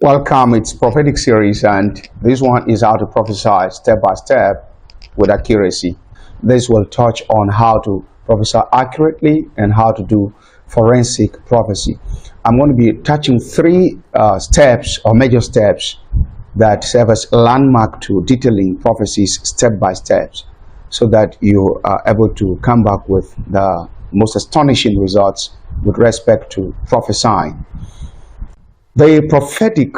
Welcome, it's prophetic series, and this one is how to prophesy step by step with accuracy. This will touch on how to prophesy accurately and how to do forensic prophecy. I'm going to be touching three steps or major steps that serve as landmark to detailing prophecies step by step, so that you are able to come back with the most astonishing results with respect to prophesying. The prophetic,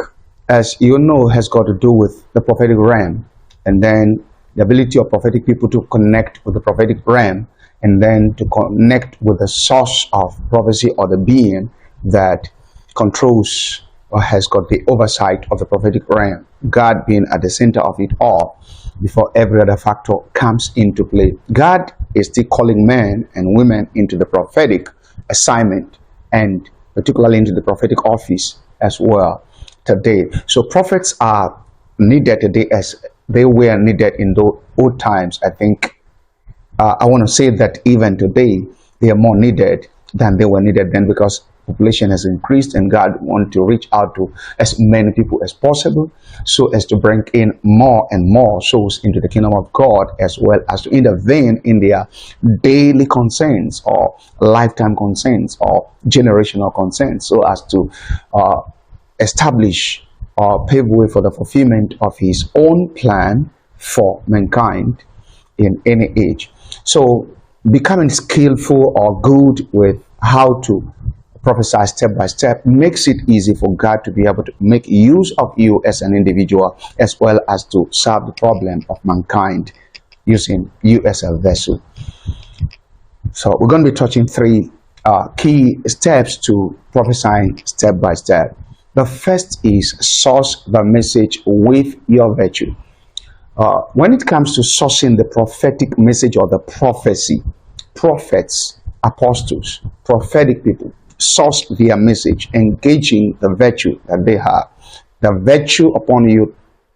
as you know, has got to do with the prophetic realm, and then the ability of prophetic people to connect with the prophetic realm, and then to connect with the source of prophecy or the being that controls or has got the oversight of the prophetic realm, God being at the center of it all before every other factor comes into play. God is still calling men and women into the prophetic assignment, and particularly into the prophetic office as well today. So prophets are needed today as they were needed in the old times. I think I want to say that even today they are more needed than they were needed then, because population has increased and God wants to reach out to as many people as possible, so as to bring in more and more souls into the kingdom of God, as well as to intervene in their daily concerns or lifetime concerns or generational concerns, so as to establish or pave way for the fulfillment of his own plan for mankind in any age. So becoming skillful or good with how to prophesy step by step makes it easy for God to be able to make use of you as an individual, as well as to solve the problem of mankind using you as a vessel. So we're going to be touching three key steps to prophesying step by step. The first is source the message with your virtue. When it comes to sourcing the prophetic message or the prophecy, prophets, apostles, prophetic people source their message, engaging the virtue that they have. The virtue upon you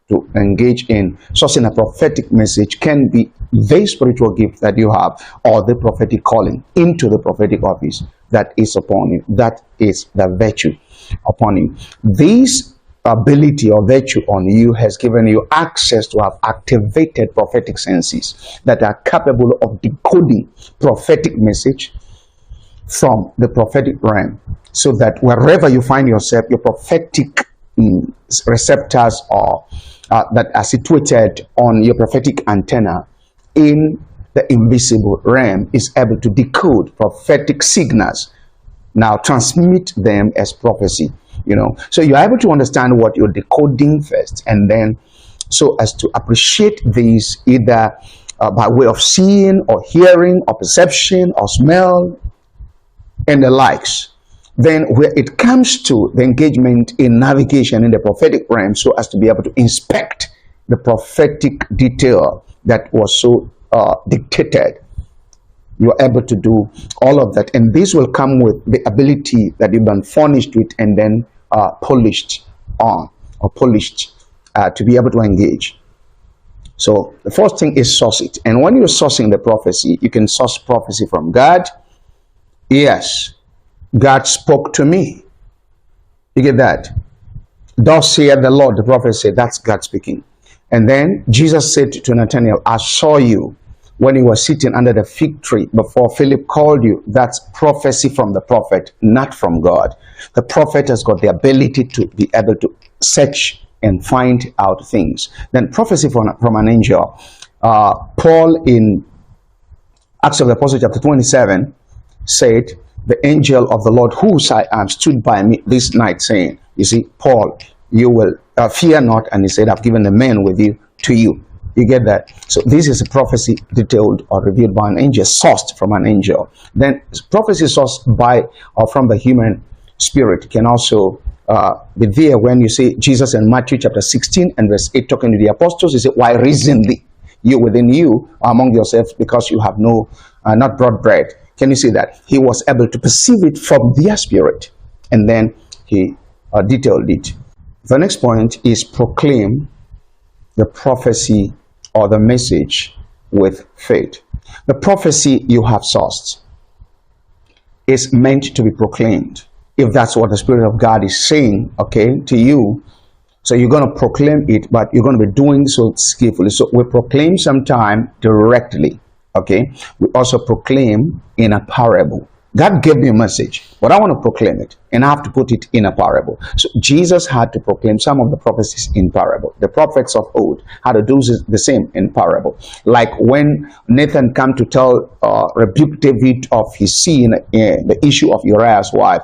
to engage in sourcing a prophetic message can be the spiritual gift that you have, or the prophetic calling into the prophetic office that is upon you. That is the virtue upon you. This ability or virtue on you has given you access to have activated prophetic senses that are capable of decoding prophetic message from the prophetic realm, so that wherever you find yourself, your prophetic receptors are that are situated on your prophetic antenna in the invisible realm is able to decode prophetic signals, now transmit them as prophecy. So you're able to understand what you're decoding first, and then so as to appreciate these either by way of seeing or hearing or perception or smell and the likes. Then where it comes to the engagement in navigation in the prophetic realm, so as to be able to inspect the prophetic detail that was so dictated, you're able to do all of that. And this will come with the ability that you've been furnished with and then polished on, or polished to be able to engage. So the first thing is source it. And when you're sourcing the prophecy, you can source prophecy from God. Yes, God spoke to me. You get that? Thus saith the Lord, the prophet said, that's God speaking. And then Jesus said to Nathanael, I saw you when you were sitting under the fig tree before Philip called you. That's prophecy from the prophet, not from God. The prophet has got the ability to be able to search and find out things. Then prophecy from an angel. Paul in Acts of the Apostles chapter 27 said, the angel of the Lord whose I am stood by me this night, saying, you see, Paul, you will fear not. And he said, I've given the men with you to you. You get that? So this is a prophecy detailed or revealed by an angel, sourced from an angel. Then prophecy sourced by or from the human spirit can also be there when you see Jesus in Matthew chapter 16 and verse 8 talking to the apostles. He said, why reason thee, you within you among yourselves, because you have not brought bread. Can you see that? He was able to perceive it from their spirit, and then he detailed it. The next point is proclaim the prophecy or the message with faith. The prophecy you have sourced is meant to be proclaimed. If that's what the Spirit of God is saying, okay, to you, So you're going to proclaim it, but you're going to be doing so skillfully. So we proclaim sometime directly. Okay. We also proclaim in a parable. God gave me a message, but I want to proclaim it, and I have to put it in a parable. So Jesus had to proclaim some of the prophecies in parable. The prophets of old had to do the same in parable. Like when Nathan came to rebuke David of his sin, the issue of Uriah's wife,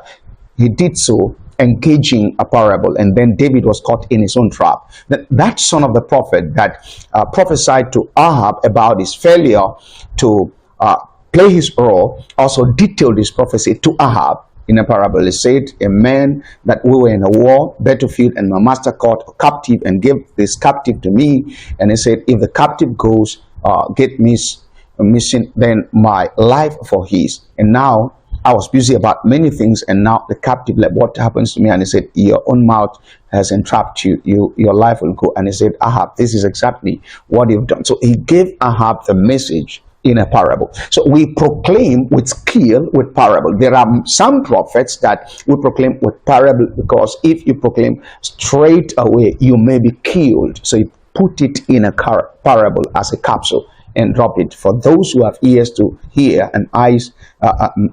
he did so engaging a parable, and then David was caught in his own trap. That son of the prophet that prophesied to Ahab about his failure to play his role also detailed his prophecy to Ahab in a parable. He said, a man that we were in a war, battlefield, and my master caught a captive and gave this captive to me. And he said, if the captive goes, get missing, then my life for his. And now I was busy about many things, and now the captive, like, what happens to me? And he said, your own mouth has entrapped you. Your life will go. And he said, Ahab, this is exactly what you've done. So he gave Ahab the message in a parable. So we proclaim with skill with parable. There are some prophets that we proclaim with parable, because if you proclaim straight away, you may be killed. So you put it in a parable as a capsule and drop it for those who have ears to hear and eyes,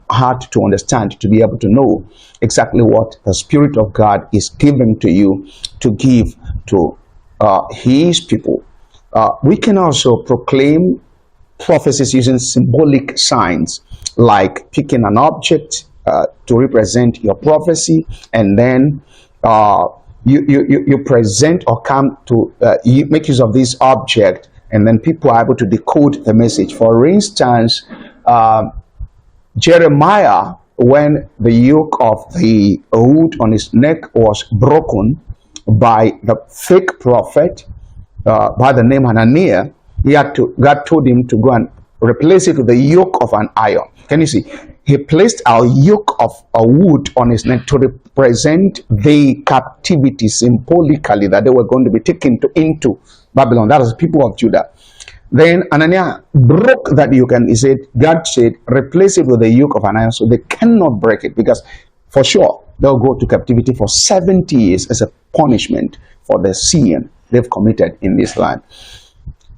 heart to understand, to be able to know exactly what the Spirit of God is giving to you to give to His people. We can also proclaim prophecies using symbolic signs, like picking an object to represent your prophecy, and then you present or come to you make use of this object, and then people are able to decode the message. For instance, Jeremiah, when the yoke of the wood on his neck was broken by the fake prophet by the name Hananiah, God told him to go and replace it with the yoke of an iron. Can you see? He placed a yoke of a wood on his neck to represent the captivity symbolically that they were going to be taken into Babylon. That is the people of Judah. Then Ananiah broke that yoke, and God said, replace it with the yoke of an iron, so they cannot break it, because for sure they'll go to captivity for 70 years as a punishment for the sin they've committed in this land.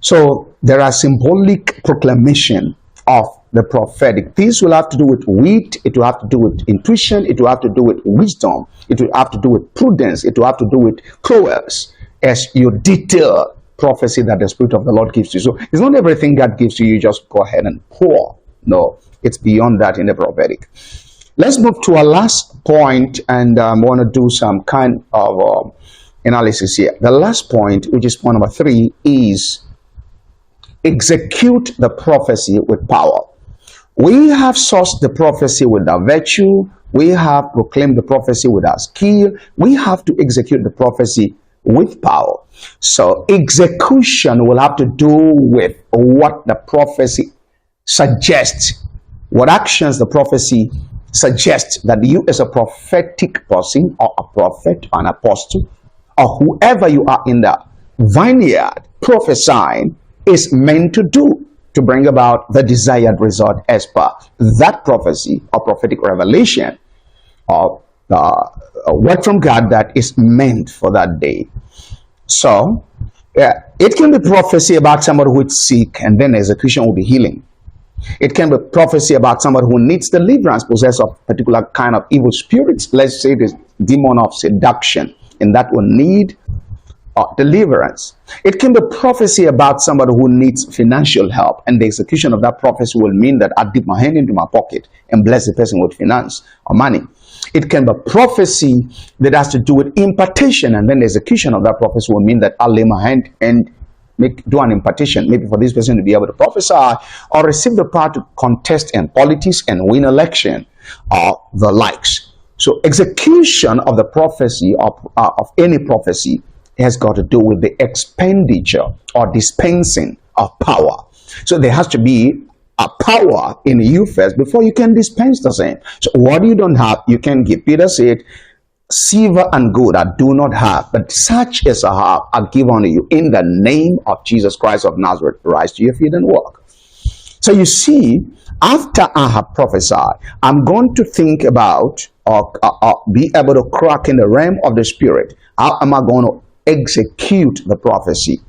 So there are symbolic proclamation of the prophetic. This will have to do with wit, it will have to do with intuition, it will have to do with wisdom, it will have to do with prudence, it will have to do with prowess, as you detail prophecy that the Spirit of the Lord gives you. So it's not everything God gives you, you just go ahead and pour. No, it's beyond that in the prophetic. Let's move to our last point, and I want to do some kind of analysis here. The last point, which is point number 3, is execute the prophecy with power. We have sourced the prophecy with our virtue. We have proclaimed the prophecy with our skill. We have to execute the prophecy with power. So execution will have to do with what the prophecy suggests, what actions the prophecy suggests that you as a prophetic person, or a prophet, or an apostle, or whoever you are in the vineyard prophesying, is meant to do to bring about the desired result as per that prophecy or prophetic revelation or a word from God that is meant for that day. So it can be prophecy about somebody who is sick, and then execution will be healing. It can be prophecy about somebody who needs deliverance, possessed of particular kind of evil spirits. Let's say the demon of seduction, and that will need deliverance. It can be prophecy about somebody who needs financial help, and the execution of that prophecy will mean that I dip my hand into my pocket and bless the person with finance or money. It can be prophecy that has to do with impartation, and then the execution of that prophecy will mean that I'll lay my hand and do an impartation, maybe for this person to be able to prophesy or receive the power to contest in politics and win election or the likes. So execution of the prophecy of any prophecy has got to do with the expenditure or dispensing of power. So there has to be a power in you first before you can dispense the same. So what you don't have, you can give. Peter said, silver and gold I do not have, but such as I have, I give unto you. In the name of Jesus Christ of Nazareth, rise to your feet and walk. So you see, after I have prophesied, I'm going to think about or be able to crack in the realm of the Spirit. How am I going to execute the prophecy.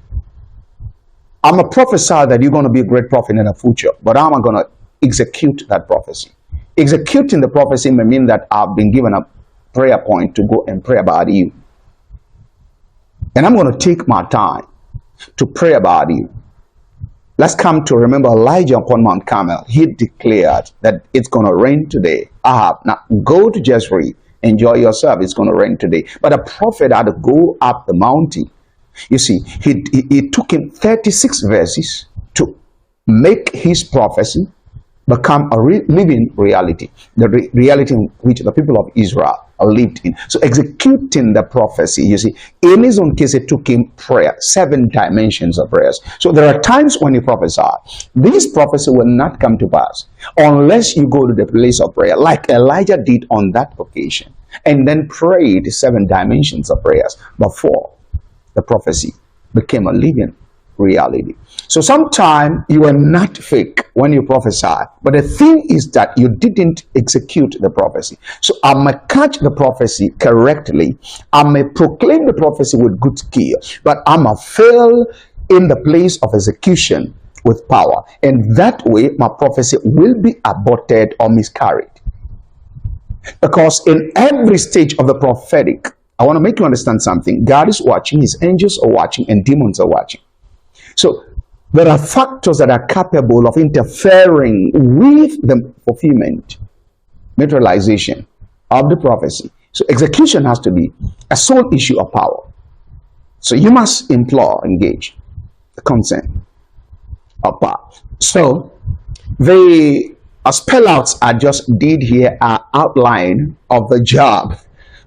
I'm a prophesy that you're going to be a great prophet in the future, but I'm going to execute that prophecy. Executing the prophecy may mean that I've been given a prayer point to go and pray about you. And I'm going to take my time to pray about you. Let's come to remember Elijah upon Mount Carmel. He declared that it's going to rain today. Ahab, now go to Jezreel, enjoy yourself. It's going to rain today. But a prophet had to go up the mountain. You see, it took him 36 verses to make his prophecy become a living reality, the reality in which the people of Israel lived in. So executing the prophecy, you see, in his own case, it took him prayer, 7 dimensions of prayers. So there are times when you prophesy, these prophecy will not come to pass unless you go to the place of prayer, like Elijah did on that occasion, and then prayed 7 dimensions of prayers before the prophecy became a living reality. So sometimes you are not fake when you prophesy, but the thing is that you didn't execute the prophecy. So I may catch the prophecy correctly, I may proclaim the prophecy with good skill, but I may fail in the place of execution with power, and that way my prophecy will be aborted or miscarried. Because in every stage of the prophetic, I want to make you understand something. God is watching, his angels are watching, and demons are watching. So there are factors that are capable of interfering with the fulfillment, materialization of the prophecy. So execution has to be a sole issue of power. So you must engage the consent of power. So the spellouts I just did here are outline of the job.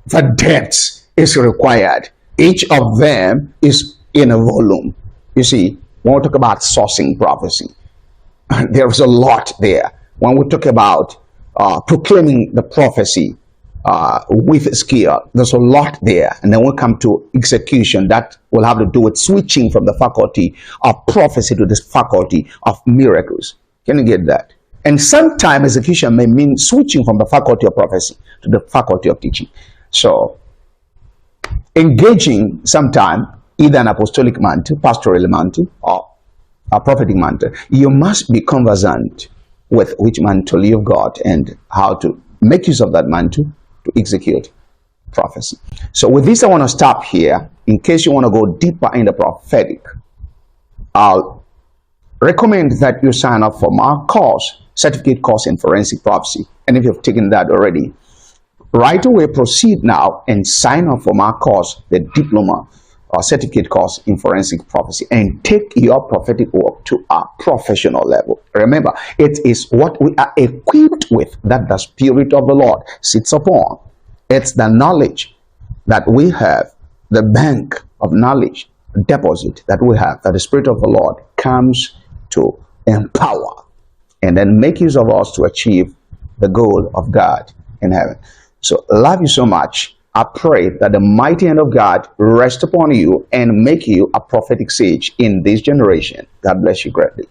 The depth is required. Each of them is in a volume. You see, when we talk about sourcing prophecy, there's a lot there. When we talk about proclaiming the prophecy with skill, there's a lot there. And then we come to execution, that will have to do with switching from the faculty of prophecy to the faculty of miracles. Can you get that? And sometimes execution may mean switching from the faculty of prophecy to the faculty of teaching. So engaging sometime either an apostolic mantle, pastoral mantle, or a prophetic mantle, you must be conversant with which mantle you've got and how to make use of that mantle to execute prophecy. So with this, I want to stop here. In case you want to go deeper in the prophetic, I'll recommend that you sign up for my course, certificate course in forensic prophecy. And if you've taken that already, right away proceed now and sign up for my course, the diploma or certificate course in forensic prophecy, and take your prophetic work to a professional level. Remember, it is what we are equipped with that the Spirit of the Lord sits upon. It's the knowledge that we have, the bank of knowledge, deposit that we have, that the Spirit of the Lord comes to empower and then make use of us to achieve the goal of God in heaven. So, love you so much. I pray that the mighty hand of God rest upon you and make you a prophetic sage in this generation. God bless you greatly.